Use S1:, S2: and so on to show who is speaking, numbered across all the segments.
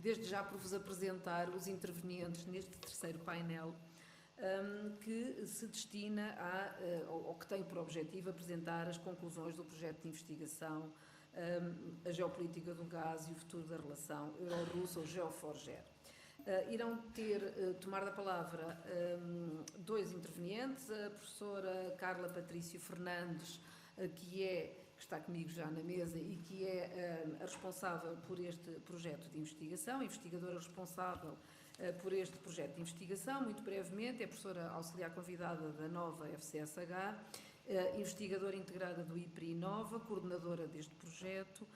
S1: desde já por vos apresentar os intervenientes neste terceiro painel, que se destina ou que tem por objetivo apresentar as conclusões do projeto de investigação A Geopolítica do Gás e o Futuro da Relação Euro-Russa, ou GeoForGer. Irão tomar da palavra dois intervenientes, a professora Carla Patrício Fernandes, que está comigo já na mesa e que é a responsável por este projeto de investigação, investigadora responsável por este projeto de investigação. Muito brevemente, é professora auxiliar convidada da nova FCSH, investigadora integrada do IPRI Nova, coordenadora deste projeto,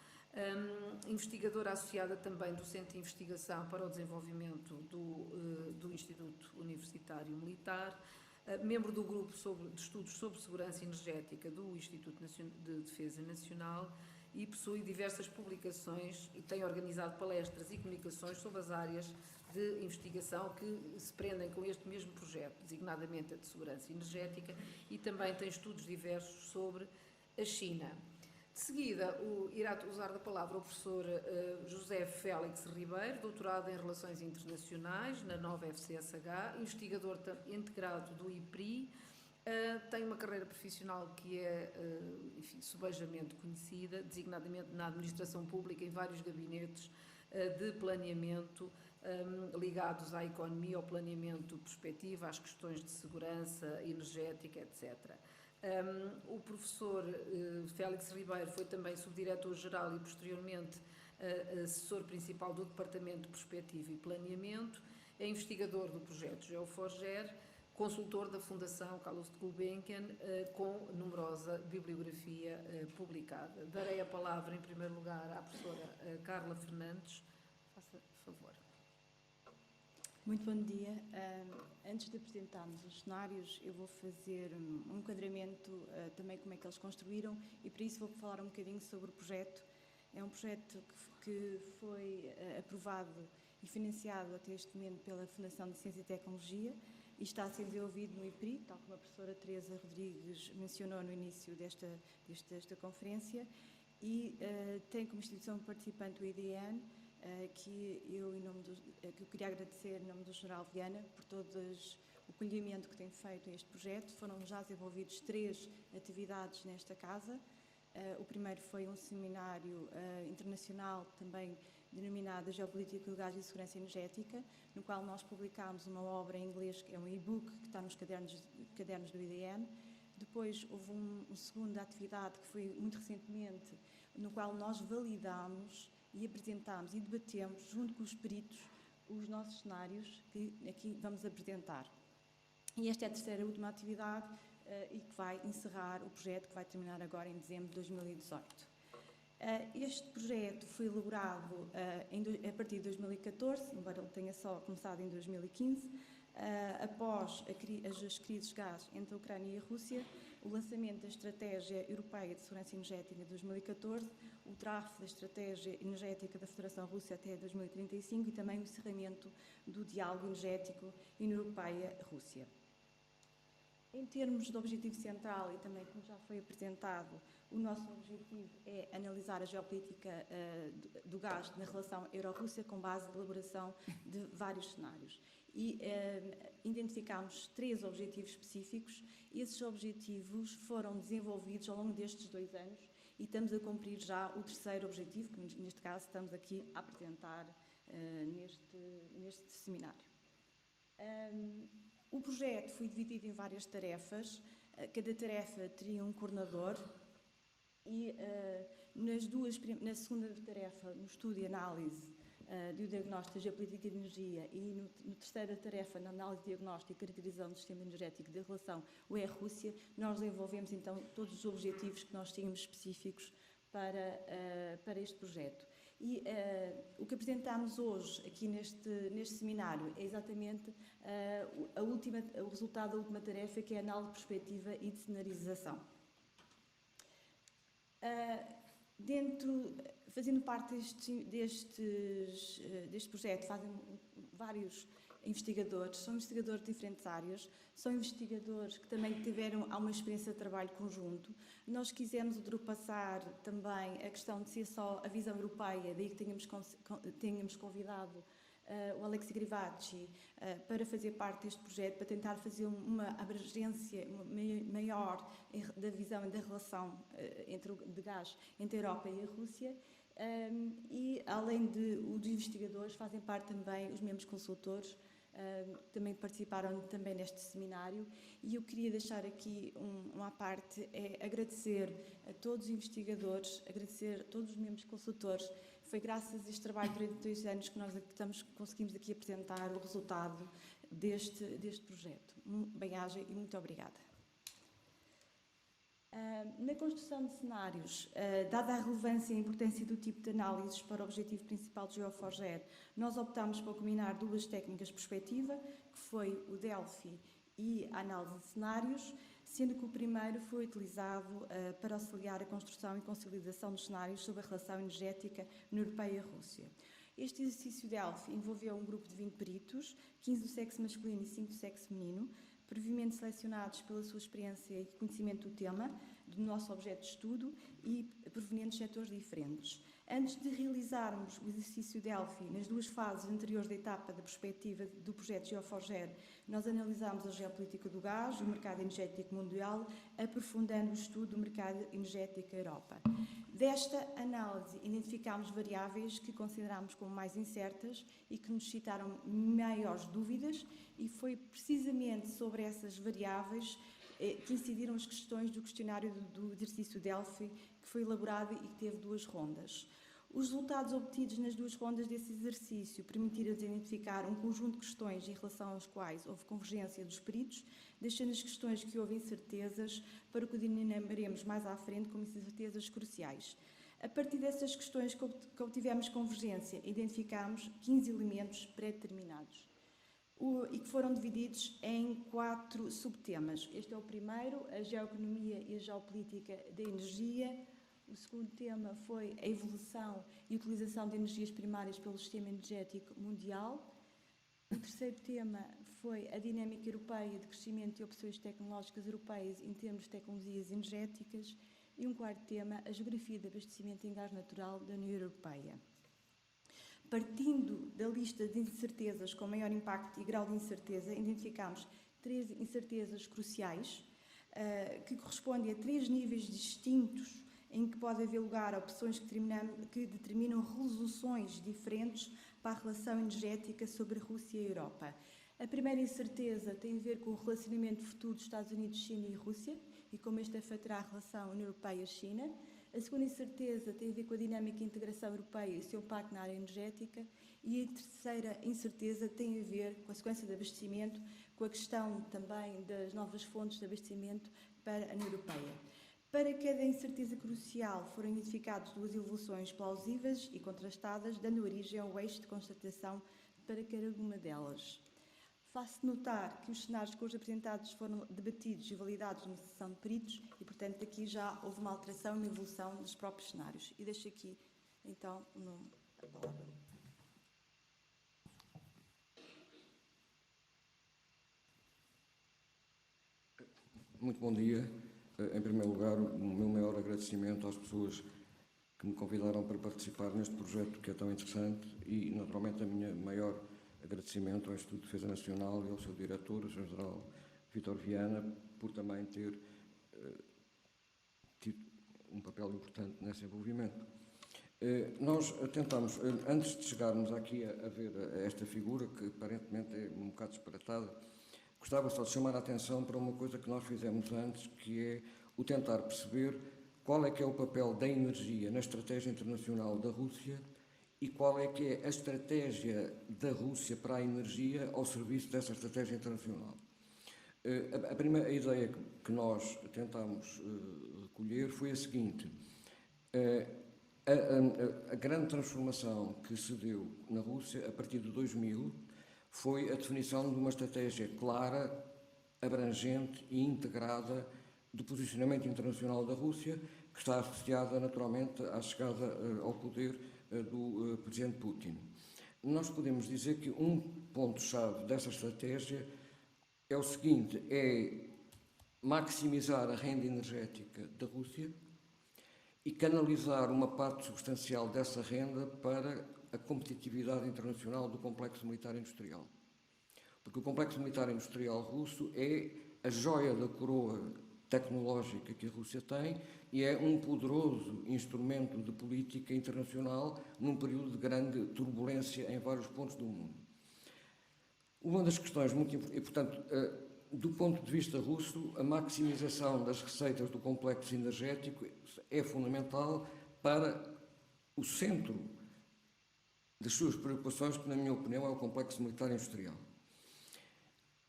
S1: investigadora associada também do Centro de Investigação para o Desenvolvimento do Instituto Universitário Militar, membro do Grupo de Estudos sobre Segurança Energética do Instituto de Defesa Nacional e possui diversas publicações e tem organizado palestras e comunicações sobre as áreas de investigação que se prendem com este mesmo projeto, designadamente a de segurança energética, e também tem estudos diversos sobre a China. De seguida, irá usar da palavra o professor José Félix Ribeiro, doutorado em Relações Internacionais na nova FCSH, investigador integrado do IPRI, tem uma carreira profissional que é, subejamente conhecida, designadamente na administração pública, em vários gabinetes de planeamento ligados à economia, ao planeamento prospectivo, às questões de segurança energética, etc. O professor Félix Ribeiro foi também subdiretor-geral e, posteriormente, assessor principal do Departamento de Prospectiva e Planeamento, é investigador do projeto GeoForGer, consultor da Fundação Carlos de Gulbenkian, com numerosa bibliografia publicada. Darei a palavra, em primeiro lugar, à professora Carla Fernandes. Faça favor.
S2: Muito bom dia. Antes de apresentarmos os cenários, eu vou fazer um enquadramento também como é que eles construíram, e para isso vou falar um bocadinho sobre o projeto. É um projeto que foi aprovado e financiado até este momento pela Fundação de Ciência e Tecnologia e está a ser desenvolvido no IPRI, tal como a professora Teresa Rodrigues mencionou no início desta conferência, e tem como instituição participante o IDN, que eu queria agradecer em nome do General Viana por todo o acolhimento que tem feito a este projeto. Foram já desenvolvidos 3 atividades nesta casa. O primeiro foi um seminário internacional, também denominado Geopolítica do Gás e Segurança Energética, no qual nós publicámos uma obra em inglês, que é um e-book, que está nos cadernos do IDN. Depois houve uma segunda atividade, que foi muito recentemente, no qual nós validámos e apresentámos e debatemos, junto com os peritos, os nossos cenários que aqui vamos apresentar. E esta é a terceira e última atividade e que vai encerrar o projeto, que vai terminar agora em dezembro de 2018. Este projeto foi elaborado a partir de 2014, embora ele tenha só começado em 2015, após as crises de gás entre a Ucrânia e a Rússia, o lançamento da Estratégia Europeia de Segurança Energética de 2014, o draft da Estratégia Energética da Federação Russa até 2035 e também o encerramento do diálogo energético União Europeia-Rússia. Em termos de objetivo central, e também como já foi apresentado, o nosso objetivo é analisar a geopolítica do gás na relação Euro-Rússia com base na elaboração de vários cenários. E identificámos 3 objetivos específicos. Esses objetivos foram desenvolvidos ao longo destes 2 anos e estamos a cumprir já o terceiro objetivo, que neste caso estamos aqui a apresentar neste seminário. O projeto foi dividido em várias tarefas, cada tarefa teria um coordenador e na segunda tarefa, no estudo e análise do diagnóstico da geopolítica de energia e na terceira tarefa, na análise, diagnóstico e caracterização do sistema energético da relação UE-Rússia, nós desenvolvemos então todos os objetivos que nós tínhamos específicos para este projeto. E o que apresentámos hoje aqui neste seminário é exatamente o resultado da última tarefa, que é a análise prospectiva e de cenarização. Fazendo parte deste projeto, fazem vários investigadores, são investigadores de diferentes áreas, são investigadores que também tiveram uma experiência de trabalho conjunto. Nós quisemos ultrapassar também a questão de ser só a visão europeia, daí que tínhamos convidado o Alexi Grivacci para fazer parte deste projeto, para tentar fazer uma abrangência maior da visão e da relação de gás entre a Europa e a Rússia. E, além dos investigadores, fazem parte também os membros consultores, também participaram também neste seminário. E eu queria deixar aqui uma parte, é agradecer a todos os investigadores, agradecer a todos os membros consultores. Foi graças a este trabalho durante 2 anos que nós conseguimos aqui apresentar o resultado deste projeto. Bem-aja e muito obrigada. Na construção de cenários, dada a relevância e a importância do tipo de análises para o objetivo principal do Geoforger, nós optámos por combinar 2 técnicas de perspectiva, que foi o Delphi e a análise de cenários, sendo que o primeiro foi utilizado para auxiliar a construção e consolidação dos cenários sobre a relação energética União Europeia e Rússia. Este exercício Delphi envolveu um grupo de 20 peritos, 15 do sexo masculino e 5 do sexo feminino, previamente selecionados pela sua experiência e conhecimento do tema, do nosso objeto de estudo e provenientes de setores diferentes. Antes de realizarmos o exercício Delphi, nas 2 fases anteriores da etapa da perspectiva do projeto Geoforger, nós analisámos a geopolítica do gás e o mercado energético mundial, aprofundando o estudo do mercado energético da Europa. Desta análise, identificámos variáveis que considerámos como mais incertas e que nos suscitaram maiores dúvidas, e foi precisamente sobre essas variáveis que incidiram as questões do questionário do exercício Delphi, que foi elaborado e que teve 2 rondas. Os resultados obtidos nas 2 rondas desse exercício permitiram-nos identificar um conjunto de questões em relação às quais houve convergência dos peritos, deixando as questões que houve incertezas para o que denominaremos mais à frente como incertezas cruciais. A partir dessas questões que obtivemos convergência, identificámos 15 elementos pré-determinados e que foram divididos em 4 subtemas. Este é o primeiro, a geoeconomia e a geopolítica da energia. O segundo tema foi a evolução e utilização de energias primárias pelo sistema energético mundial. O terceiro tema foi a dinâmica europeia de crescimento e opções tecnológicas europeias em termos de tecnologias energéticas. E um quarto tema, a geografia de abastecimento em gás natural da União Europeia. Partindo da lista de incertezas com maior impacto e grau de incerteza, identificámos 3 incertezas cruciais, que correspondem a 3 níveis distintos em que pode haver lugar a opções que determinam resoluções diferentes para a relação energética sobre a Rússia e a Europa. A primeira incerteza tem a ver com o relacionamento futuro dos Estados Unidos, China e Rússia, e como este afetará a relação União Europeia-China. A segunda incerteza tem a ver com a dinâmica de integração europeia e o seu impacto na área energética. E a terceira incerteza tem a ver com a sequência de abastecimento, com a questão também das novas fontes de abastecimento para a União Europeia. Para cada incerteza crucial foram identificadas 2 evoluções plausíveis e contrastadas, dando origem ao eixo de constatação para cada uma delas. Faço notar que os cenários que hoje apresentados foram debatidos e validados numa sessão de peritos e, portanto, aqui já houve uma alteração e uma evolução dos próprios cenários. E deixo aqui, então, a palavra.
S3: Muito bom dia. Em primeiro lugar, o meu maior agradecimento às pessoas que me convidaram para participar neste projeto que é tão interessante e, naturalmente, a minha maior agradecimento ao Instituto de Defesa Nacional e ao seu diretor, o Sr. General Vítor Viana, por também ter tido um papel importante nesse envolvimento. Nós tentamos, antes de chegarmos aqui a ver esta figura, que aparentemente é um bocado disparatada, gostava só de chamar a atenção para uma coisa que nós fizemos antes, que é o tentar perceber qual é que é o papel da energia na estratégia internacional da Rússia e qual é que é a estratégia da Rússia para a energia ao serviço dessa estratégia internacional. A primeira ideia que nós tentámos recolher foi a seguinte: a grande transformação que se deu na Rússia a partir de 2000 foi a definição de uma estratégia clara, abrangente e integrada do posicionamento internacional da Rússia, que está associada naturalmente à chegada ao poder do presidente Putin. nós podemos dizer que um ponto-chave dessa estratégia é o seguinte, é maximizar a renda energética da Rússia e canalizar uma parte substancial dessa renda para a competitividade internacional do complexo militar industrial. Porque o complexo militar industrial russo é a joia da coroa tecnológica que a Rússia tem e é um poderoso instrumento de política internacional num período de grande turbulência em vários pontos do mundo. Uma das questões muito importantes, e portanto, do ponto de vista russo, a maximização das receitas do complexo energético é fundamental para o centro das suas preocupações, que na minha opinião é o complexo militar industrial.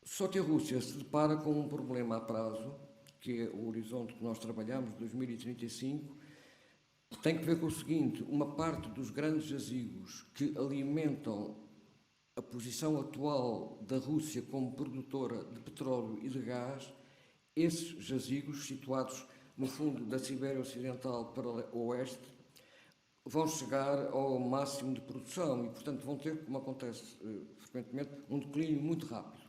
S3: Só que a Rússia se depara com um problema a prazo, que é o horizonte que nós trabalhamos, 2035, que tem que ver com o seguinte: uma parte dos grandes jazigos que alimentam a posição atual da Rússia como produtora de petróleo e de gás, esses jazigos, situados no fundo da Sibéria Ocidental para o oeste, vão chegar ao máximo de produção e, portanto, vão ter, como acontece frequentemente, um declínio muito rápido.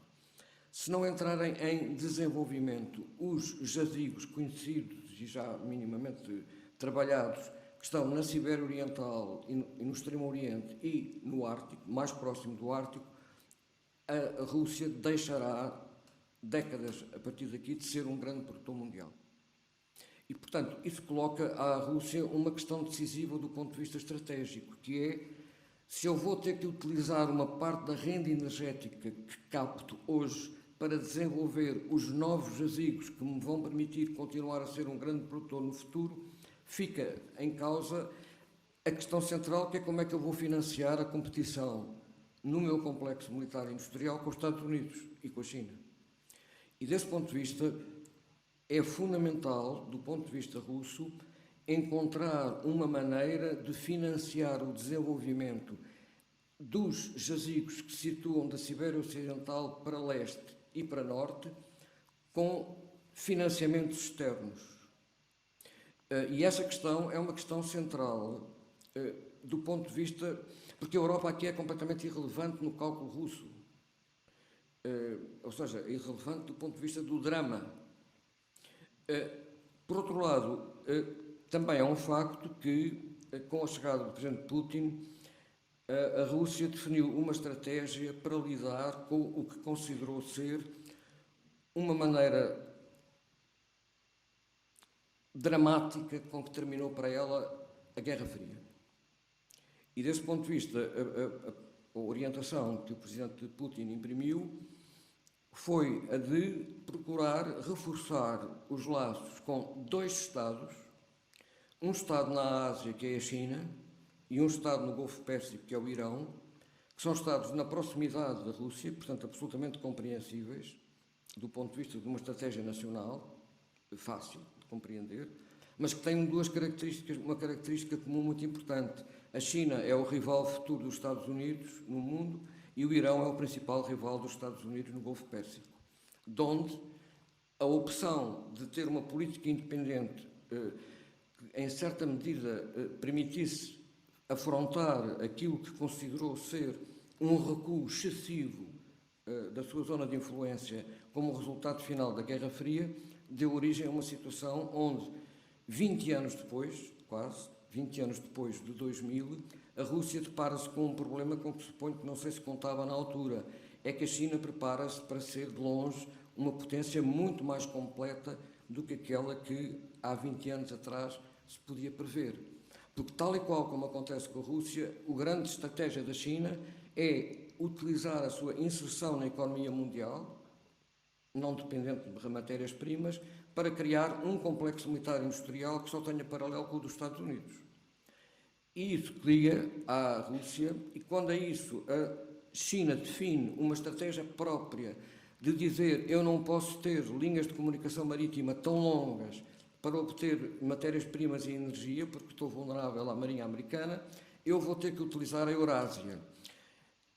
S3: Se não entrarem em desenvolvimento os jazigos conhecidos e já minimamente trabalhados, que estão na Sibéria Oriental e no Extremo Oriente e no Ártico, mais próximo do Ártico, a Rússia deixará, décadas a partir daqui, de ser um grande produtor mundial. E, portanto, isso coloca à Rússia uma questão decisiva do ponto de vista estratégico, que é: se eu vou ter que utilizar uma parte da renda energética que capto hoje para desenvolver os novos jazigos que me vão permitir continuar a ser um grande produtor no futuro, fica em causa a questão central, que é como é que eu vou financiar a competição no meu complexo militar industrial com os Estados Unidos e com a China. E desse ponto de vista, é fundamental, do ponto de vista russo, encontrar uma maneira de financiar o desenvolvimento dos jazigos que se situam da Sibéria Ocidental para leste e para norte, com financiamentos externos. E essa questão é uma questão central do ponto de vista... Porque a Europa aqui é completamente irrelevante no cálculo russo. Ou seja, irrelevante do ponto de vista do drama. Por outro lado, também é um facto que, com a chegada do presidente Putin, a Rússia definiu uma estratégia para lidar com o que considerou ser uma maneira dramática com que terminou para ela a Guerra Fria. E desse ponto de vista, a orientação que o presidente Putin imprimiu foi a de procurar reforçar os laços com dois Estados, um Estado na Ásia, que é a China, e um Estado no Golfo Pérsico, que é o Irão, que são Estados na proximidade da Rússia, portanto absolutamente compreensíveis, do ponto de vista de uma estratégia nacional, fácil de compreender, mas que têm duas características, uma característica comum muito importante. A China é o rival futuro dos Estados Unidos no mundo e o Irão é o principal rival dos Estados Unidos no Golfo Pérsico, de onde a opção de ter uma política independente que, em certa medida, permitisse afrontar aquilo que considerou ser um recuo excessivo da sua zona de influência como resultado final da Guerra Fria, deu origem a uma situação onde, 20 anos depois, quase 20 anos depois de 2000, a Rússia depara-se com um problema com que suponho que não sei se contava na altura, é que a China prepara-se para ser, de longe, uma potência muito mais completa do que aquela que há 20 anos atrás se podia prever. Porque, tal e qual como acontece com a Rússia, a grande estratégia da China é utilizar a sua inserção na economia mundial, não dependente de matérias-primas, para criar um complexo militar industrial que só tenha paralelo com o dos Estados Unidos. E isso liga à Rússia, e quando é isso, a China define uma estratégia própria de dizer: eu não posso ter linhas de comunicação marítima tão longas para obter matérias-primas e energia, porque estou vulnerável à marinha americana, eu vou ter que utilizar a Eurásia.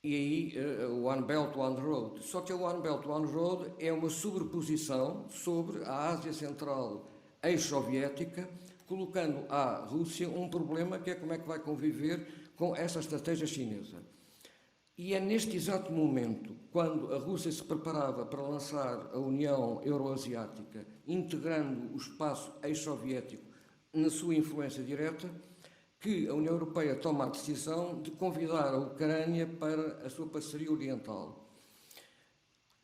S3: E aí, o One Belt, One Road. Só que o One Belt, One Road é uma sobreposição sobre a Ásia Central ex-soviética, colocando à Rússia um problema que é como é que vai conviver com essa estratégia chinesa. E é neste exato momento, quando a Rússia se preparava para lançar a União Euroasiática, integrando o espaço ex-soviético na sua influência direta, que a União Europeia toma a decisão de convidar a Ucrânia para a sua parceria oriental.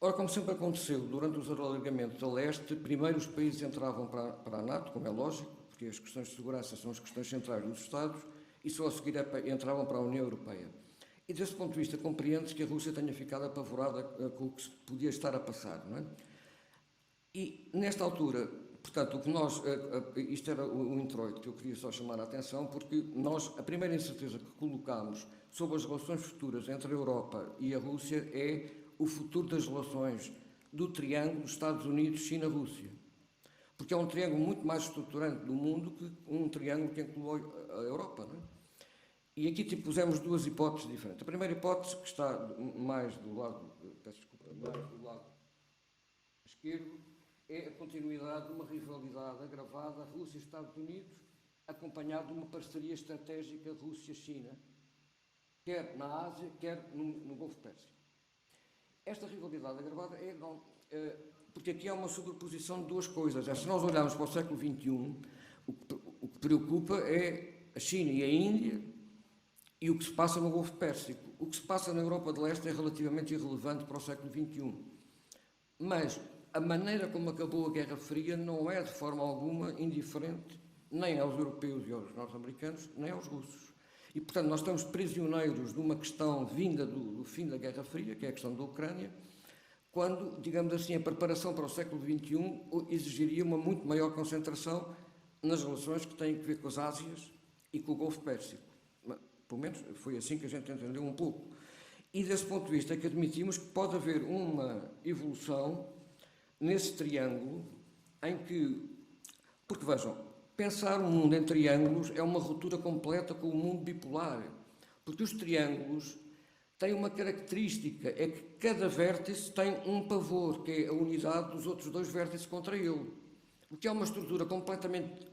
S3: Ora, como sempre aconteceu, durante os alargamentos a leste, primeiro os países entravam para a NATO, como é lógico, porque as questões de segurança são as questões centrais dos Estados, e só a seguir entravam para a União Europeia. E desse ponto de vista compreende-se que a Rússia tenha ficado apavorada com o que se podia estar a passar, não é? E nesta altura, portanto, o que nós, isto era o introito que eu queria só chamar a atenção, porque nós, a primeira incerteza que colocámos sobre as relações futuras entre a Europa e a Rússia é o futuro das relações do triângulo Estados Unidos, China, Rússia. Porque é um triângulo muito mais estruturante do mundo que um triângulo que inclui a Europa, não é? E aqui pusemos duas hipóteses diferentes. A primeira hipótese, que está mais do lado, mais do lado esquerdo, é a continuidade de uma rivalidade agravada Rússia-Estados Unidos, acompanhada de uma parceria estratégica Rússia-China, quer na Ásia, quer no Golfo Pérsico. Esta rivalidade agravada porque aqui há uma sobreposição de duas coisas. Se nós olharmos para o século XXI, o que preocupa é a China e a Índia e o que se passa no Golfo Pérsico. O que se passa na Europa de Leste é relativamente irrelevante para o século XXI. Mas a maneira como acabou a Guerra Fria não é de forma alguma indiferente nem aos europeus e aos norte-americanos, nem aos russos. E, portanto, nós estamos prisioneiros de uma questão vinda do fim da Guerra Fria, que é a questão da Ucrânia, quando, digamos assim, a preparação para o século XXI exigiria uma muito maior concentração nas relações que têm a ver com as Ásias e com o Golfo Pérsico. Pelo menos foi assim que a gente entendeu um pouco. E desse ponto de vista é que admitimos que pode haver uma evolução nesse triângulo em que... Porque vejam, pensar um mundo em triângulos é uma ruptura completa com o mundo bipolar. Porque os triângulos têm uma característica, é que cada vértice tem um pavor, que é a unidade dos outros dois vértices contra ele. O que é uma estrutura completamente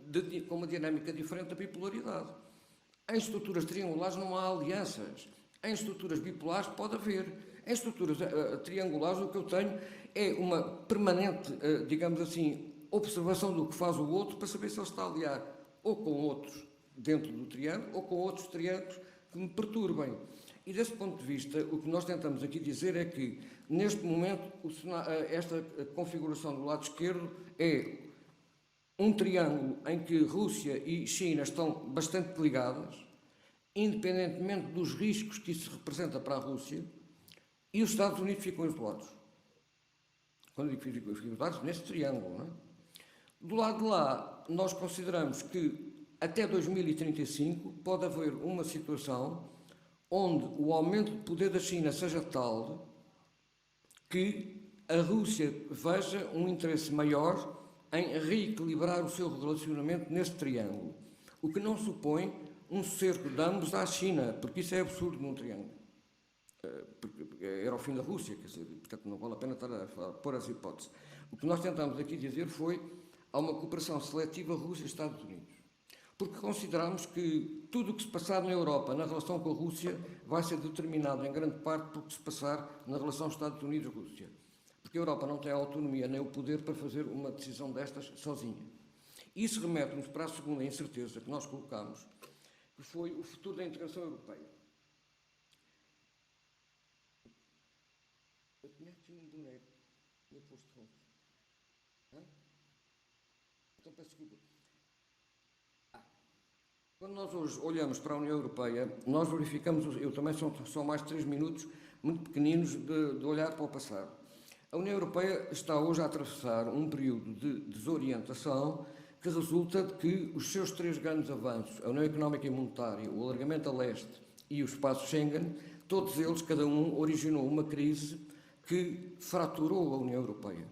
S3: com uma dinâmica diferente da bipolaridade. Em estruturas triangulares não há alianças. Em estruturas bipolares pode haver. Em estruturas triangulares o que eu tenho é uma permanente, digamos assim, observação do que faz o outro para saber se ele está a aliar ou com outros dentro do triângulo ou com outros triângulos que me perturbem. E desse ponto de vista, o que nós tentamos aqui dizer é que, neste momento, esta configuração do lado esquerdo é um triângulo em que Rússia e China estão bastante ligadas, independentemente dos riscos que isso representa para a Rússia, e os Estados Unidos ficam isolados. Quando digo ficam isolados, nesse triângulo, não é? Do lado de lá, nós consideramos que até 2035 pode haver uma situação onde o aumento de poder da China seja tal que a Rússia veja um interesse maior em reequilibrar o seu relacionamento nesse triângulo, o que não supõe um cerco de ambos à China, porque isso é absurdo num triângulo. Porque era o fim da Rússia, quer dizer, portanto não vale a pena estar a pôr as hipóteses. O que nós tentamos aqui dizer foi há uma cooperação seletiva Rússia-Estados Unidos, porque consideramos que tudo o que se passar na Europa na relação com a Rússia vai ser determinado em grande parte pelo que se passar na relação Estados Unidos-Rússia. Porque a Europa não tem a autonomia nem o poder para fazer uma decisão destas sozinha. Isso remete-nos para a segunda incerteza que nós colocámos, que foi o futuro da integração europeia. Eu tinha aqui um boneco, eu posto roupa. Então peço desculpa. Quando nós hoje olhamos para a União Europeia, nós verificamos, eu também são mais 3 minutos, muito pequeninos, de olhar para o passado. A União Europeia está hoje a atravessar um período de desorientação que resulta de que os seus 3 grandes avanços, a União Económica e Monetária, o alargamento a leste e o espaço Schengen, todos eles, cada um, originou uma crise que fraturou a União Europeia.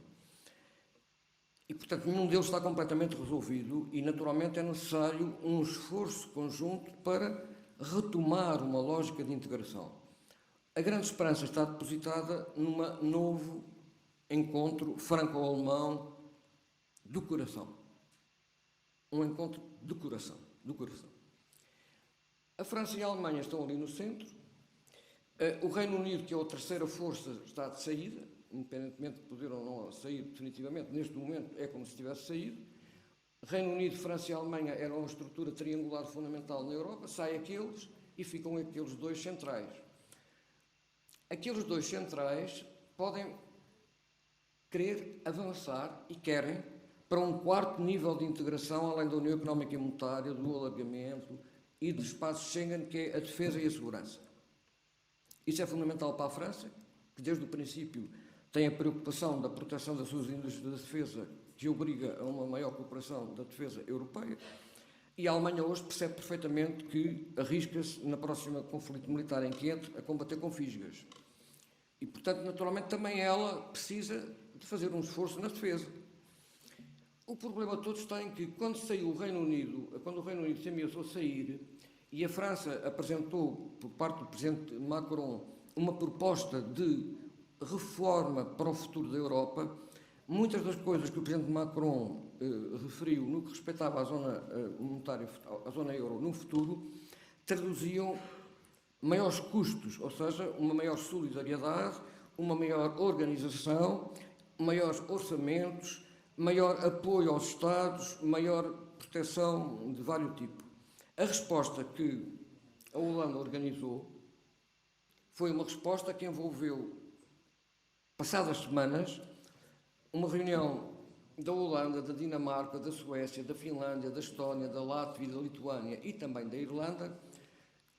S3: E, portanto, nenhum deles está completamente resolvido e, naturalmente, é necessário um esforço conjunto para retomar uma lógica de integração. A grande esperança está depositada num novo encontro franco-alemão do coração. Um encontro do coração. A França e a Alemanha estão ali no centro. O Reino Unido, que é a terceira força, está de saída, independentemente de poder ou não sair definitivamente, neste momento é como se tivesse saído. Reino Unido, França e Alemanha eram uma estrutura triangular fundamental na Europa, saem aqueles e ficam aqueles dois centrais. Aqueles dois centrais podem querer avançar e querem para um quarto nível de integração, além da União Económica e Monetária, do alargamento e do espaço Schengen, que é a defesa e a segurança. Isso é fundamental para a França, que desde o princípio tem a preocupação da proteção das suas indústrias de defesa, que obriga a uma maior cooperação da defesa europeia, e a Alemanha hoje percebe perfeitamente que arrisca-se, na próxima conflito militar em que entre, a combater com fisgas. E, portanto, naturalmente, também ela precisa de fazer um esforço na defesa. O problema todo está em que, quando saiu o Reino Unido, quando o Reino Unido se ameaçou sair, e a França apresentou, por parte do presidente Macron, uma proposta de reforma para o futuro da Europa, muitas das coisas que o presidente Macron referiu no que respeitava à zona monetária, à zona euro no futuro, traduziam maiores custos, ou seja, uma maior solidariedade, uma maior organização, maiores orçamentos, maior apoio aos Estados, maior proteção de vários tipos. A resposta que a Holanda organizou foi uma resposta que envolveu, passadas semanas, uma reunião da Holanda, da Dinamarca, da Suécia, da Finlândia, da Estónia, da Látvia, da Lituânia e também da Irlanda,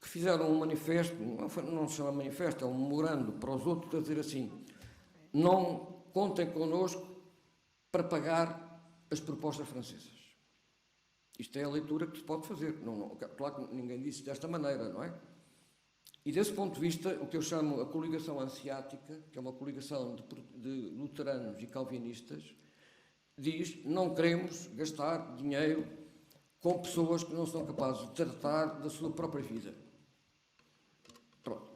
S3: que fizeram um manifesto, não se chama manifesto, é um memorando para os outros a dizer assim: não contem connosco para pagar as propostas francesas. Isto é a leitura que se pode fazer. Claro que ninguém disse desta maneira, não é? E desse ponto de vista, o que eu chamo a coligação hanseática, que é uma coligação de luteranos e calvinistas, diz: não queremos gastar dinheiro com pessoas que não são capazes de tratar da sua própria vida. Pronto.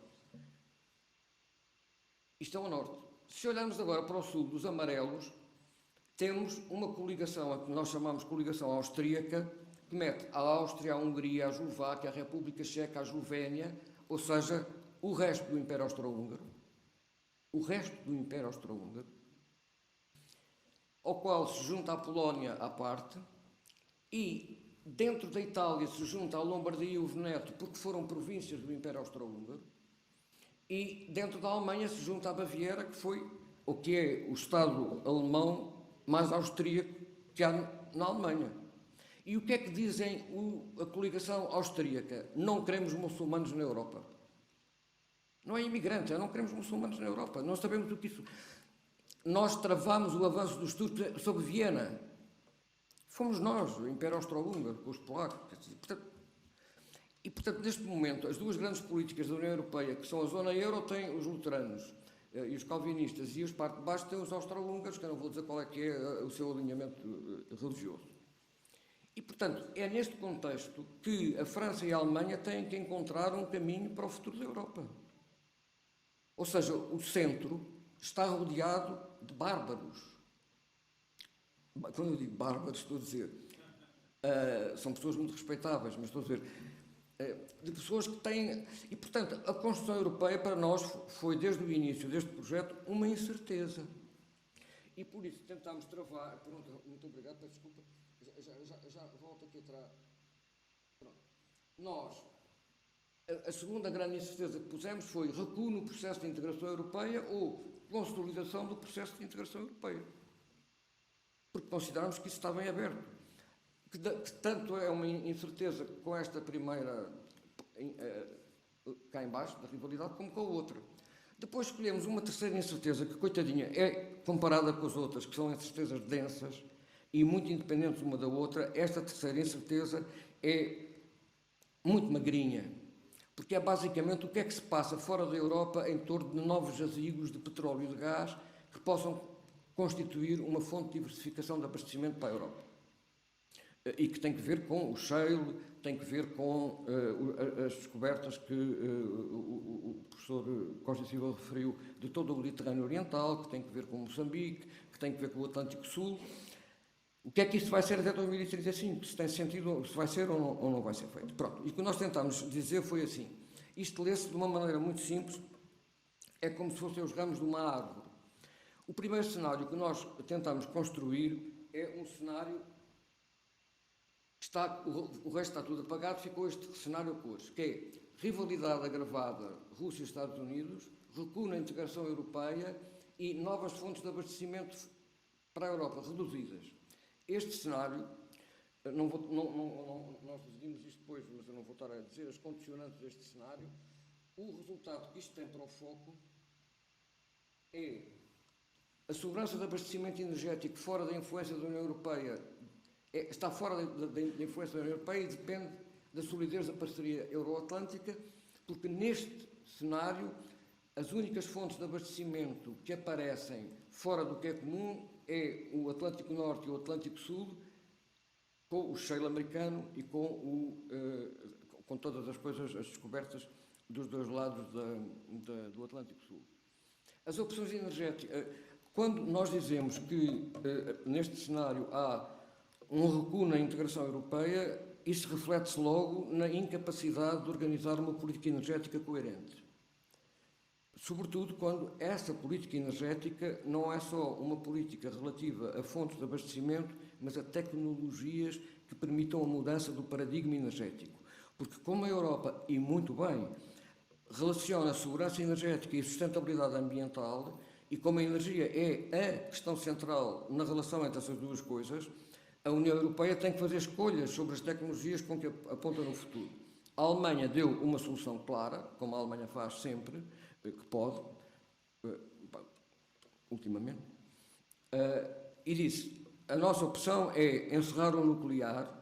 S3: Isto é o norte. Se olharmos agora para o sul, dos amarelos, temos uma coligação, a que nós chamamos de coligação austríaca, que mete a Áustria, a Hungria, a Eslováquia, a República Checa, a Eslovénia, ou seja, o resto do Império Austro-Húngaro, ao qual se junta a Polónia à parte, e dentro da Itália se junta a Lombardia e o Veneto, porque foram províncias do Império Austro-Húngaro, e dentro da Alemanha se junta a Baviera, que foi o que é o Estado alemão mais austríaco que há na Alemanha. E o que é que dizem a coligação austríaca? Não queremos muçulmanos na Europa. Não é imigrantes, não queremos muçulmanos na Europa. Não sabemos o que isso... Nós travamos o avanço dos turcos sobre Viena. Fomos nós, o Império Austro-Húngaro, com os polacos. Portanto, neste momento, as duas grandes políticas da União Europeia, que são a zona euro, têm os luteranos e os calvinistas, e os parte de baixo têm os austro-húngaros, que eu não vou dizer qual é que é o seu alinhamento religioso. E, portanto, é neste contexto que a França e a Alemanha têm que encontrar um caminho para o futuro da Europa. Ou seja, o centro está rodeado de bárbaros. Quando eu digo bárbaros, estou a dizer, são pessoas muito respeitáveis, mas estou a dizer, de pessoas que têm... E, portanto, a construção europeia para nós foi, desde o início deste projeto, uma incerteza. E por isso tentámos travar... Pronto, muito obrigado, peço desculpa. Já volto aqui atrás. Pronto. Nós, a segunda grande incerteza que pusemos foi recuo no processo de integração europeia ou consolidação do processo de integração europeia. Porque consideramos que isso está bem aberto. Que tanto é uma incerteza com esta primeira, cá em baixo, da rivalidade, como com a outra. Depois escolhemos uma terceira incerteza que, coitadinha, é comparada com as outras, que são incertezas densas e muito independentes uma da outra. Esta terceira incerteza é muito magrinha, porque é basicamente o que é que se passa fora da Europa em torno de novos jazigos de petróleo e de gás que possam constituir uma fonte de diversificação de abastecimento para a Europa. E que tem que ver com o shale, tem que ver com as descobertas que o professor Costa Silva referiu de todo o Mediterrâneo Oriental, que tem que ver com Moçambique, que tem que ver com o Atlântico Sul. O que é que isto vai ser até 2035? Se tem sentido, se vai ser ou não vai ser feito. Pronto. E o que nós tentámos dizer foi assim: isto lê-se de uma maneira muito simples, é como se fossem os ramos de uma árvore. O primeiro cenário que nós tentamos construir é um cenário que está, o resto está tudo apagado, ficou este cenário a cores, que é rivalidade agravada Rússia e Estados Unidos, recuo na integração europeia e novas fontes de abastecimento para a Europa, reduzidas. Este cenário, nós decidimos isto depois, mas eu não vou estar a dizer as condicionantes deste cenário. O resultado que isto tem para o foco é a segurança de abastecimento energético fora da influência da União Europeia, está fora da influência da União Europeia e depende da solidez da parceria euroatlântica, porque neste cenário as únicas fontes de abastecimento que aparecem fora do que é comum é o Atlântico Norte e o Atlântico Sul, com o shale americano e com todas as coisas, as descobertas dos dois lados do Atlântico Sul. As opções energéticas, quando nós dizemos que neste cenário há um recuo na integração europeia, isso reflete-se logo na incapacidade de organizar uma política energética coerente. Sobretudo quando essa política energética não é só uma política relativa a fontes de abastecimento, mas a tecnologias que permitam a mudança do paradigma energético. Porque como a Europa, e muito bem, relaciona a segurança energética e a sustentabilidade ambiental, e como a energia é a questão central na relação entre essas duas coisas, a União Europeia tem que fazer escolhas sobre as tecnologias com que aponta no futuro. A Alemanha deu uma solução clara, como a Alemanha faz sempre, que pode, ultimamente, e disse, a nossa opção é encerrar o nuclear,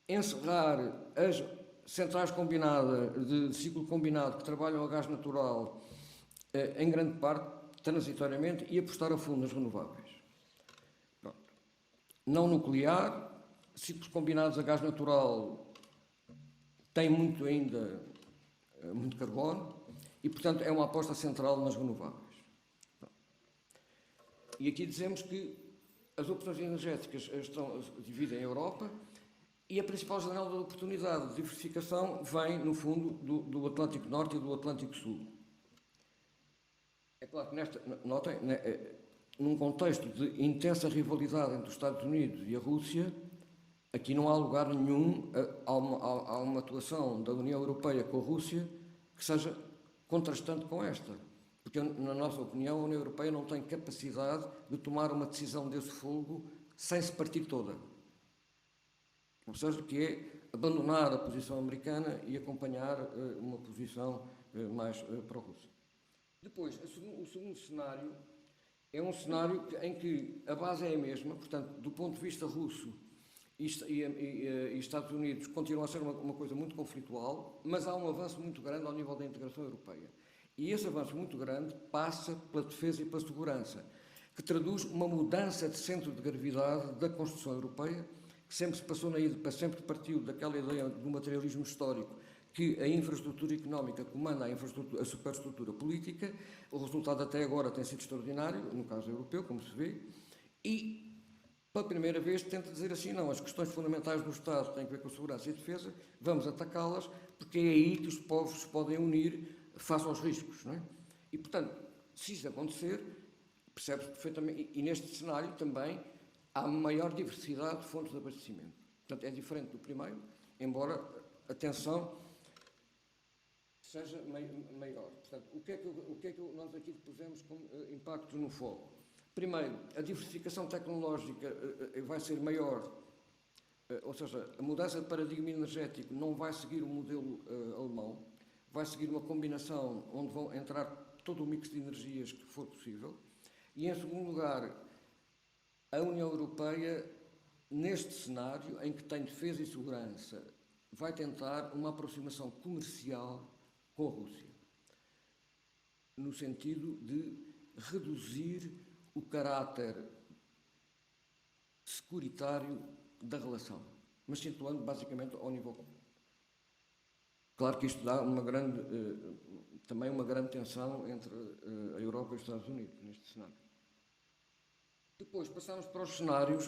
S3: encerrar as centrais combinadas, de ciclo combinado, que trabalham a gás natural, em grande parte, transitoriamente, e apostar a fundo nas renováveis. Pronto. Não nuclear, ciclos combinados a gás natural têm muito carbono, e, portanto, é uma aposta central nas renováveis. E aqui dizemos que as opções energéticas dividem a Europa e a principal janela de oportunidade de diversificação vem, no fundo, do Atlântico Norte e do Atlântico Sul. É claro que notem, num contexto de intensa rivalidade entre os Estados Unidos e a Rússia, aqui não há lugar nenhum a uma atuação da União Europeia com a Rússia que seja contrastante com esta, porque, na nossa opinião, a União Europeia não tem capacidade de tomar uma decisão desse fogo sem se partir toda. Ou seja, que é abandonar a posição americana e acompanhar uma posição mais pró-russa. Depois, o segundo cenário é um cenário em que a base é a mesma, portanto, do ponto de vista russo e Estados Unidos continua a ser uma coisa muito conflitual, mas há um avanço muito grande ao nível da integração europeia. E esse avanço muito grande passa pela defesa e pela segurança, que traduz uma mudança de centro de gravidade da construção europeia, que sempre se passou sempre partiu daquela ideia do materialismo histórico, que a infraestrutura económica comanda a superestrutura política. O resultado até agora tem sido extraordinário, no caso europeu, como se vê, e pela primeira vez tenta dizer assim, não, as questões fundamentais do Estado têm a ver com a segurança e a defesa, vamos atacá-las, porque é aí que os povos se podem unir face aos riscos, não é? E, portanto, se isso acontecer, percebe-se perfeitamente, e neste cenário também há maior diversidade de fontes de abastecimento. Portanto, é diferente do primeiro, embora a tensão seja maior. Portanto, o que é que nós aqui pusemos como impactos no foco? Primeiro, a diversificação tecnológica vai ser maior, ou seja, a mudança de paradigma energético não vai seguir o modelo alemão, vai seguir uma combinação onde vão entrar todo o mix de energias que for possível. E, em segundo lugar, a União Europeia, neste cenário em que tem defesa e segurança, vai tentar uma aproximação comercial com a Rússia, no sentido de reduzir o caráter securitário da relação, mas situando basicamente ao nível. Claro que isto dá também uma grande tensão entre a Europa e os Estados Unidos, neste cenário. Depois passamos para os cenários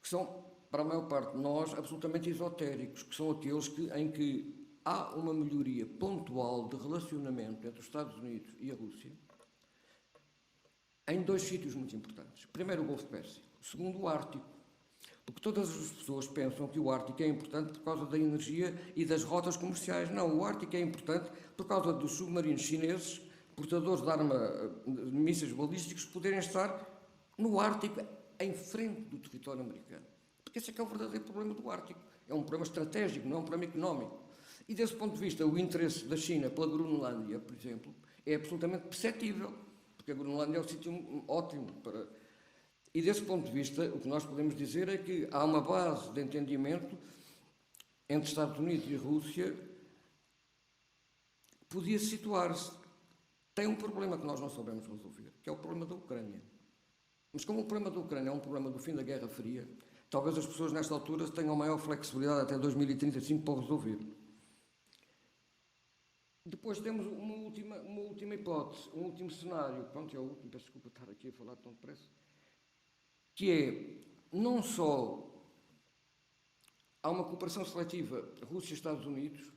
S3: que são, para a maior parte de nós, absolutamente esotéricos, que são aqueles em que há uma melhoria pontual de relacionamento entre os Estados Unidos e a Rússia em dois sítios muito importantes. Primeiro, o Golfo Pérsico. Segundo, o Ártico. Porque todas as pessoas pensam que o Ártico é importante por causa da energia e das rotas comerciais. Não, o Ártico é importante por causa dos submarinos chineses, portadores de mísseis balísticos, poderem estar no Ártico, em frente do território americano. Porque esse é que é o verdadeiro problema do Ártico. É um problema estratégico, não é um problema económico. E desse ponto de vista, o interesse da China pela Groenlândia, por exemplo, é absolutamente perceptível, porque a Groenlândia é um sítio ótimo para... E desse ponto de vista, o que nós podemos dizer é que há uma base de entendimento entre Estados Unidos e Rússia que podia situar-se. Tem um problema que nós não sabemos resolver, que é o problema da Ucrânia. Mas como o problema da Ucrânia é um problema do fim da Guerra Fria, talvez as pessoas nesta altura tenham maior flexibilidade até 2035 para o resolver. Depois temos uma última hipótese, um último cenário, pronto, é o último, peço desculpa estar aqui a falar tão depressa, que é, não só há uma cooperação seletiva Rússia e Estados Unidos,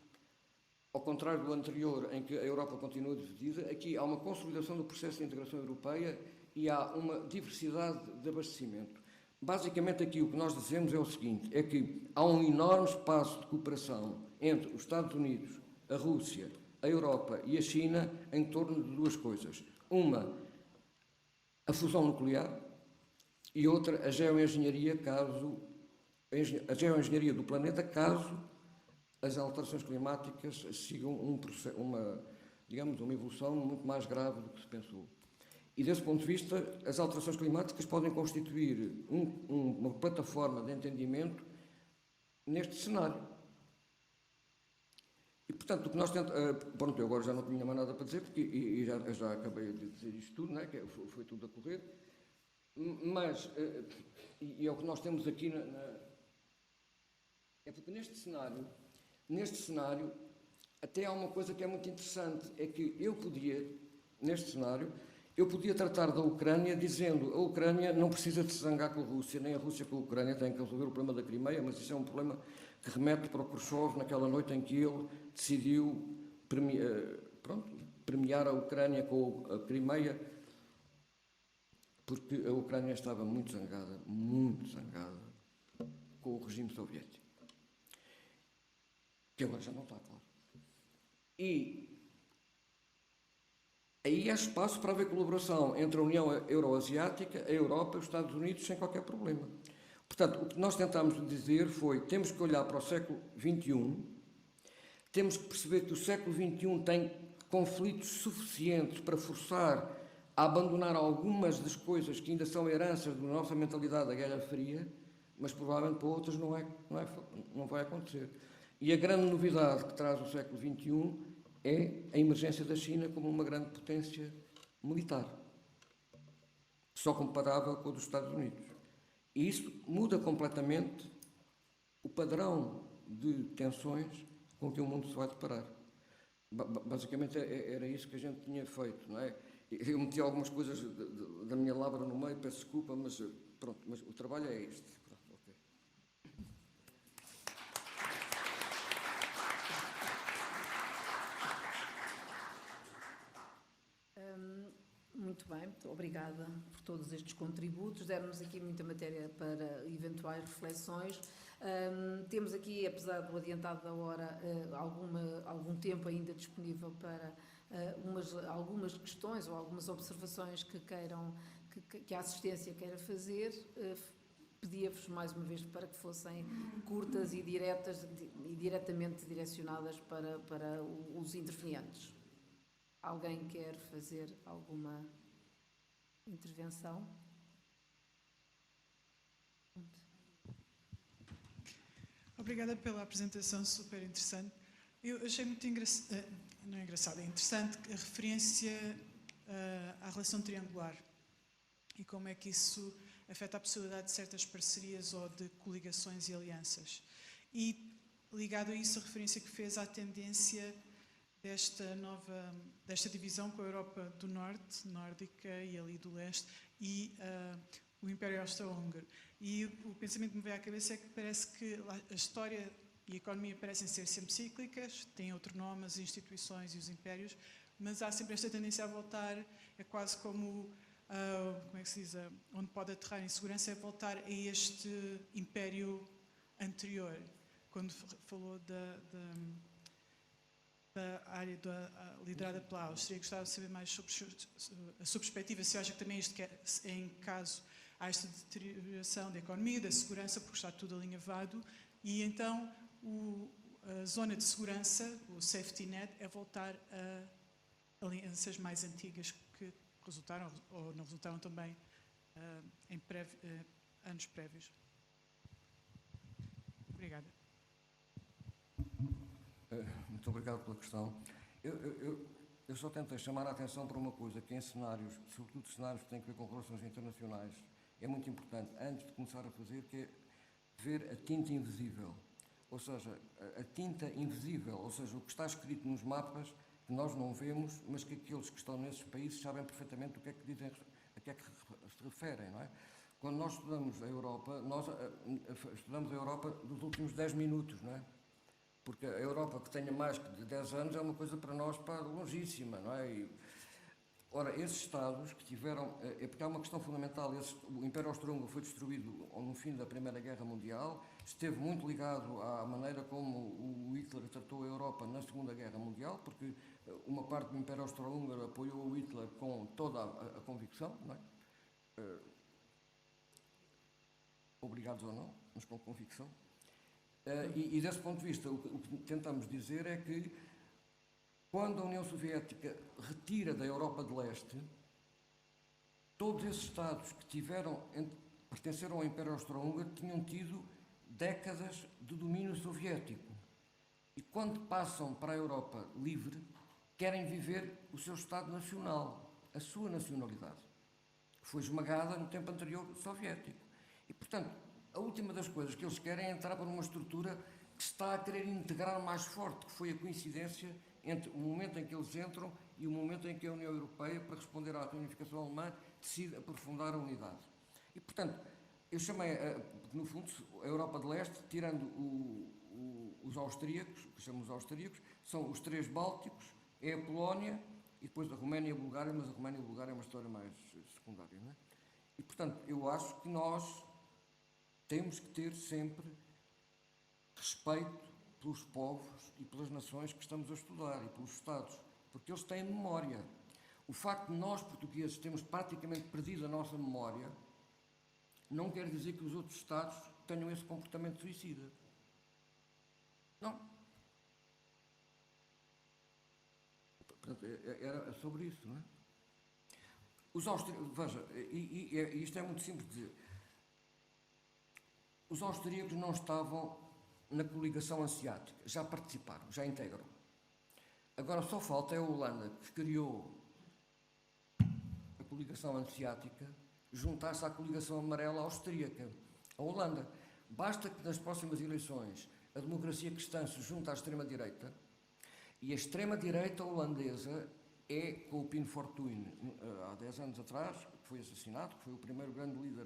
S3: ao contrário do anterior, em que a Europa continua dividida, aqui há uma consolidação do processo de integração europeia e há uma diversidade de abastecimento. Basicamente aqui o que nós dizemos é o seguinte, é que há um enorme espaço de cooperação entre os Estados Unidos, a Rússia, a Europa e a China em torno de duas coisas. Uma, a fusão nuclear, e outra, a geoengenharia do planeta, caso as alterações climáticas sigam uma evolução muito mais grave do que se pensou. E desse ponto de vista, as alterações climáticas podem constituir uma plataforma de entendimento neste cenário. E, portanto, o que nós tentamos... Pronto, eu agora já não tinha mais nada para dizer, porque já acabei de dizer isto tudo, não é? Que foi tudo a correr. Mas, e é o que nós temos aqui é porque neste cenário, até há uma coisa que é muito interessante, é que neste cenário, eu podia tratar da Ucrânia dizendo a Ucrânia não precisa de se zangar com a Rússia, nem a Rússia com a Ucrânia, tem que resolver o problema da Crimeia, mas isso é um problema que remete para o Khrushchev naquela noite em que ele decidiu premiar a Ucrânia com a Crimeia, porque a Ucrânia estava muito zangada com o regime soviético. Que agora já não está, claro. E aí há espaço para haver colaboração entre a União Euroasiática, a Europa e os Estados Unidos sem qualquer problema. Portanto, o que nós tentámos dizer foi, temos que olhar para o século XXI, temos que perceber que o século XXI tem conflitos suficientes para forçar a abandonar algumas das coisas que ainda são heranças da nossa mentalidade da Guerra Fria, mas provavelmente para outras não vai acontecer. E a grande novidade que traz o século XXI é a emergência da China como uma grande potência militar, só comparável com a dos Estados Unidos. E isso muda completamente o padrão de tensões com que o mundo se vai deparar. Basicamente era isso que a gente tinha feito, não é? Eu meti algumas coisas da minha labra no meio, peço desculpa, mas pronto, mas o trabalho é este. Pronto, okay.
S1: Muito bem, obrigada por todos estes contributos. Deram-nos aqui muita matéria para eventuais reflexões. Temos aqui, apesar do adiantado da hora, algum tempo ainda disponível para algumas questões ou algumas observações que a assistência queira fazer. Pedia-vos mais uma vez para que fossem curtas e diretas e diretamente direcionadas para os intervenientes. Alguém quer fazer alguma intervenção?
S4: Obrigada pela apresentação, super interessante. Eu achei muito interessante a referência à relação triangular e como é que isso afeta a possibilidade de certas parcerias ou de coligações e alianças. E, ligado a isso, a referência que fez à tendência desta divisão com a Europa do Norte, nórdica e ali do leste, e o Império Austro-Húngaro. E o pensamento que me veio à cabeça é que parece que a história e a economia parecem ser sempre cíclicas, têm outro nome, as instituições e os impérios, mas há sempre esta tendência a voltar, é quase como, como é que se diz, onde pode aterrar em segurança, é voltar a este império anterior. Quando falou da área liderada pela Áustria, gostava de saber mais sobre a sua perspectiva, se acha que também isto é em caso há esta deterioração da economia, da segurança, porque está tudo alinhavado, e então a zona de segurança, o safety net, é voltar a alianças mais antigas que resultaram, ou não resultaram também, em anos prévios. Obrigada.
S3: Muito obrigado pela questão. Eu só tentei chamar a atenção para uma coisa, que em cenários, sobretudo cenários que têm a ver com relações internacionais, é muito importante, antes de começar a fazer, que é ver a tinta invisível. Ou seja, a tinta invisível, ou seja, o que está escrito nos mapas, que nós não vemos, mas que aqueles que estão nesses países sabem perfeitamente o que é que dizem, a que é que se referem, não é? Quando nós estudamos a Europa, nós estudamos a Europa dos últimos 10 minutos, não é? Porque a Europa que tenha mais de 10 anos é uma coisa para nós longíssima, não é? Ora, esses Estados que tiveram... É porque há uma questão fundamental. O Império Austro-Húngaro foi destruído no fim da Primeira Guerra Mundial, esteve muito ligado à maneira como o Hitler tratou a Europa na Segunda Guerra Mundial, porque uma parte do Império Austro-Húngaro apoiou o Hitler com toda a convicção, não é? Obrigados ou não, mas com convicção. E desse ponto de vista, o que tentamos dizer é que quando a União Soviética retira da Europa de Leste, todos esses Estados que pertenceram ao Império Austro-Húngaro tinham tido décadas de domínio soviético. E quando passam para a Europa livre, querem viver o seu Estado nacional, a sua nacionalidade, que foi esmagada no tempo anterior soviético. E, portanto, a última das coisas que eles querem é entrar para uma estrutura que se está a querer integrar mais forte, que foi a coincidência entre o momento em que eles entram e o momento em que a União Europeia, para responder à reunificação alemã, decide aprofundar a unidade. E, portanto, eu chamei, no fundo, a Europa de Leste, tirando os austríacos, que chamamos austríacos, são os 3 bálticos, é a Polónia e depois a Roménia e a Bulgária, mas a Roménia e a Bulgária é uma história mais secundária, não é? E, portanto, eu acho que nós temos que ter sempre respeito pelos povos e pelas nações que estamos a estudar e pelos Estados, porque eles têm memória. O facto de nós, portugueses, termos praticamente perdido a nossa memória, não quer dizer que os outros Estados tenham esse comportamento suicida. Não. Portanto, era sobre isso, não é? Os austríacos, veja, e isto é muito simples de dizer, os austríacos não estavam na coligação asiática, já participaram, já integram. Agora só falta a Holanda, que criou a coligação asiática, juntar-se à coligação amarela austríaca. A Holanda, basta que nas próximas eleições a democracia cristã se junte à extrema-direita, e a extrema-direita holandesa é com o Pim Fortuyn, há 10 anos atrás, que foi assassinado, que foi o primeiro grande líder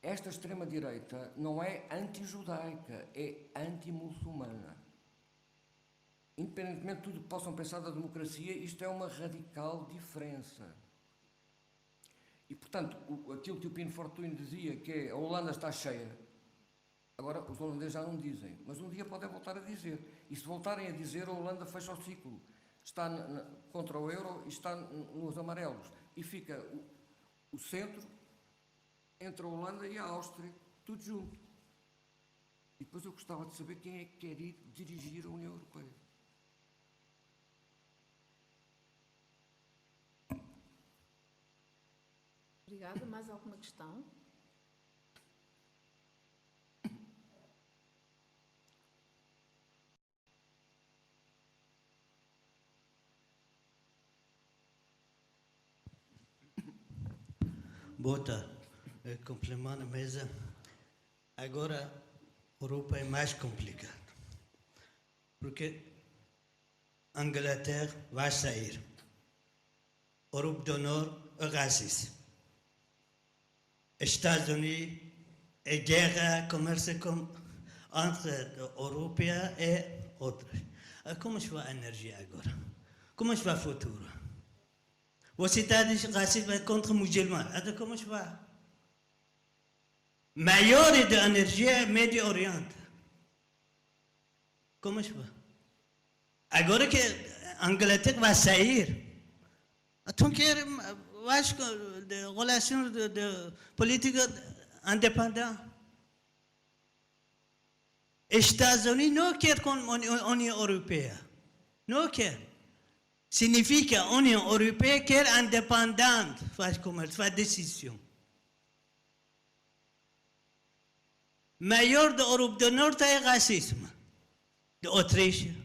S3: Esta extrema-direita não é anti-judaica, é anti-muçulmana. Independentemente de tudo que possam pensar da democracia, isto é uma radical diferença. E, portanto, aquilo que o Pim Fortuyn dizia, que é a Holanda está cheia, agora os holandeses já não dizem, mas um dia podem voltar a dizer. E se voltarem a dizer, a Holanda fecha o ciclo. Está contra o euro e está nos amarelos. E fica o centro entre a Holanda e a Áustria, tudo junto. E depois eu gostava de saber quem é que quer ir dirigir a União Europeia.
S1: Obrigada. Mais alguma questão?
S5: Boa tarde. Complemento a mesa. Agora, a Europa é mais complicado. Porque a Inglaterra vai sair. A Europa do Norte é racista. Estados Unidos é guerra, comércio com entre a europeia e outras. Como se vai a energia agora? Como se vai o futuro? Você está dizendo racismo contra muçulmanos. Então, como se vai? Maior de energia é Médio Oriente. Como se vai? Agora que a Inglaterra vai sair, então quer acho que de relações de política independente. Estados Unidos não quer com a União Europeia. Não quer. Significa a União Europeia quer independente, faz comércio, faz decisão. Maior da Europa do Norte é racismo. De Austrália,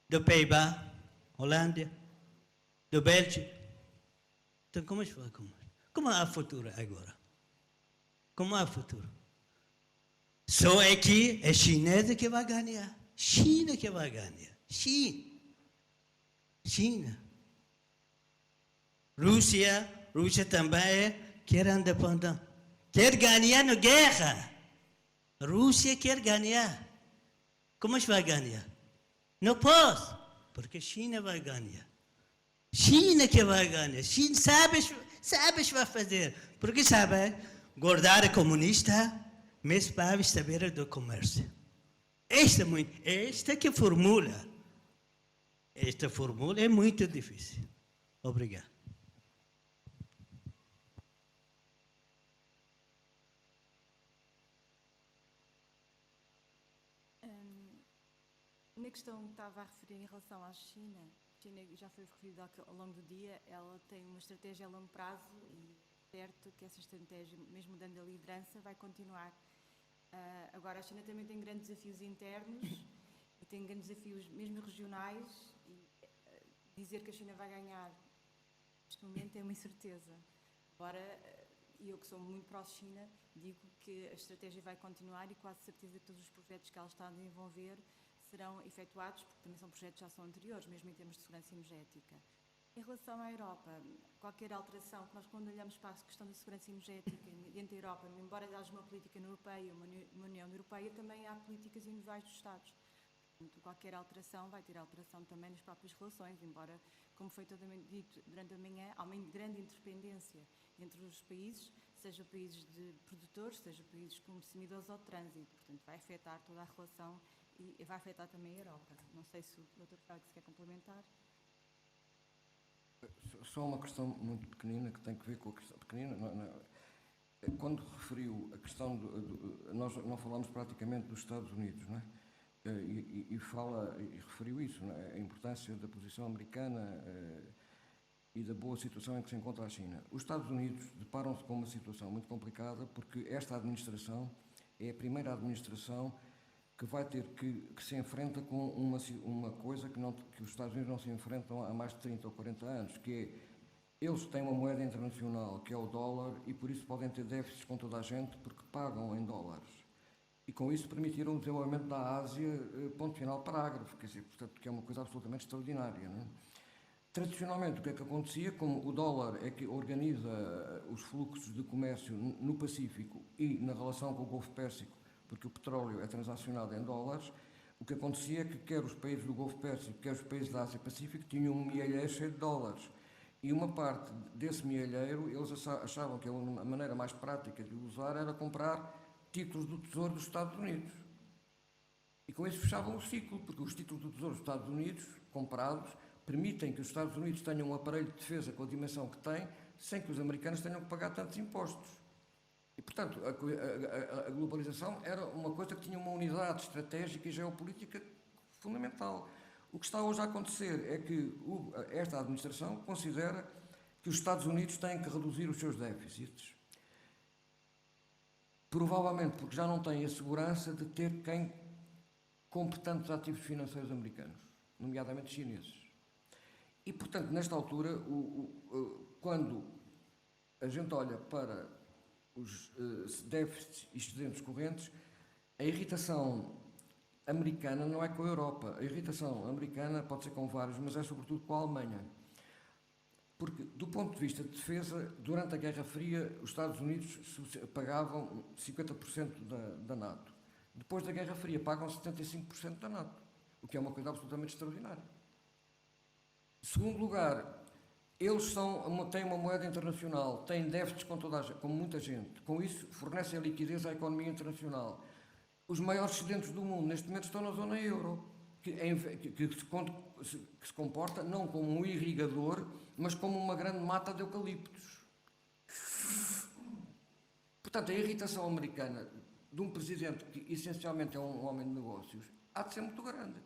S5: do Pays-Bas, Holândia, do Bélgica. Então, como se faz? Como há futuro agora? Como há futuro? Só aqui é chinesa que vai ganhar. China que vai ganhar. China. Rússia também quer independência. Quer ganhar na guerra. Rússia quer ganhar. Como se vai ganhar? Não pode, porque China vai ganhar. China que vai ganhar. China sabe o que vai fazer. Porque sabe, guardar comunista, mas para saber do comércio. Esta fórmula é muito difícil. Obrigado.
S2: Na questão que estava a referir em relação à China, já foi referido ao longo do dia, ela tem uma estratégia a longo prazo e certo que essa estratégia, mesmo dando a liderança, vai continuar. Agora, a China também tem grandes desafios internos e tem grandes desafios mesmo regionais e dizer que a China vai ganhar neste momento é uma incerteza. Agora, eu que sou muito pró-China, digo que a estratégia vai continuar e quase certeza que todos os projetos que ela está a desenvolver serão efetuados, porque também são projetos que já são anteriores, mesmo em termos de segurança energética. Em relação à Europa, qualquer alteração, que nós quando olhamos para a questão da segurança energética dentro da Europa, embora haja uma política europeia, uma União Europeia, também há políticas individuais dos Estados. Portanto, qualquer alteração vai ter alteração também nas próprias relações, embora, como foi totalmente dito durante a manhã, há uma grande interdependência entre os países, seja países de produtores, seja países consumidores ou de trânsito. Portanto, vai afetar toda a relação e vai afetar também a Europa. Não sei se o Dr. Félix quer complementar.
S3: Só uma questão muito pequenina que tem que ver com a questão pequenina. Quando referiu a questão nós não falamos praticamente dos Estados Unidos, não é? E referiu isso, não é? A importância da posição americana e da boa situação em que se encontra a China. Os Estados Unidos deparam-se com uma situação muito complicada porque esta administração é a primeira administração que vai ter que se enfrenta com uma coisa que os Estados Unidos não se enfrentam há mais de 30 ou 40 anos, que é, eles têm uma moeda internacional, que é o dólar, e por isso podem ter déficits com toda a gente, porque pagam em dólares. E com isso permitiram o desenvolvimento da Ásia, ponto final, parágrafo, quer dizer, portanto, que é uma coisa absolutamente extraordinária, não é? Tradicionalmente, o que é que acontecia? Como o dólar é que organiza os fluxos de comércio no Pacífico e na relação com o Golfo Pérsico, porque o petróleo é transacionado em dólares, o que acontecia é que quer os países do Golfo Pérsico, quer os países da Ásia-Pacífico tinham um mielheiro cheio de dólares. E uma parte desse mielheiro, eles achavam que a maneira mais prática de usar era comprar títulos do Tesouro dos Estados Unidos. E com isso fechavam o ciclo, porque os títulos do Tesouro dos Estados Unidos, comprados, permitem que os Estados Unidos tenham um aparelho de defesa com a dimensão que têm, sem que os americanos tenham que pagar tantos impostos. E, portanto, a globalização era uma coisa que tinha uma unidade estratégica e geopolítica fundamental. O que está hoje a acontecer é que esta administração considera que os Estados Unidos têm que reduzir os seus déficits. Provavelmente porque já não têm a segurança de ter quem compre tantos ativos financeiros americanos, nomeadamente chineses. E, portanto, nesta altura, quando a gente olha para os déficits e excedentes correntes, a irritação americana não é com a Europa. A irritação americana pode ser com vários, mas é sobretudo com a Alemanha. Porque, do ponto de vista de defesa, durante a Guerra Fria, os Estados Unidos pagavam 50% da NATO. Depois da Guerra Fria pagam 75% da NATO, o que é uma coisa absolutamente extraordinária. Segundo lugar, eles têm uma moeda internacional, têm déficits com muita gente, com isso fornecem liquidez à economia internacional. Os maiores excedentes do mundo neste momento estão na zona euro, que se comporta não como um irrigador, mas como uma grande mata de eucaliptos. Portanto, a irritação americana de um presidente que essencialmente é um homem de negócios há de ser muito grande.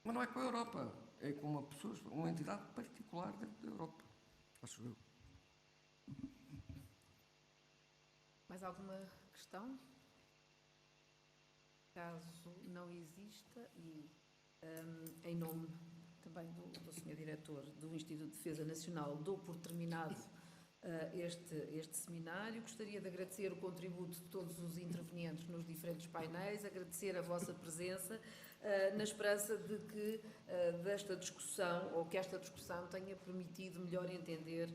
S3: Mas não é com a Europa, é com uma entidade particular dentro da Europa, acho eu.
S1: Mais alguma questão? Caso não exista, e em nome também do Sr. Diretor do Instituto de Defesa Nacional, dou por terminado este seminário. Gostaria de agradecer o contributo de todos os intervenientes nos diferentes painéis, agradecer a vossa presença, na esperança de que desta discussão, ou que esta discussão tenha permitido melhor entender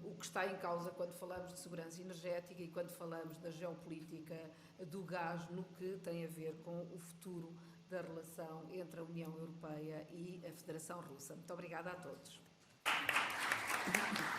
S1: o que está em causa quando falamos de segurança energética e quando falamos da geopolítica do gás, no que tem a ver com o futuro da relação entre a União Europeia e a Federação Russa. Muito obrigada a todos.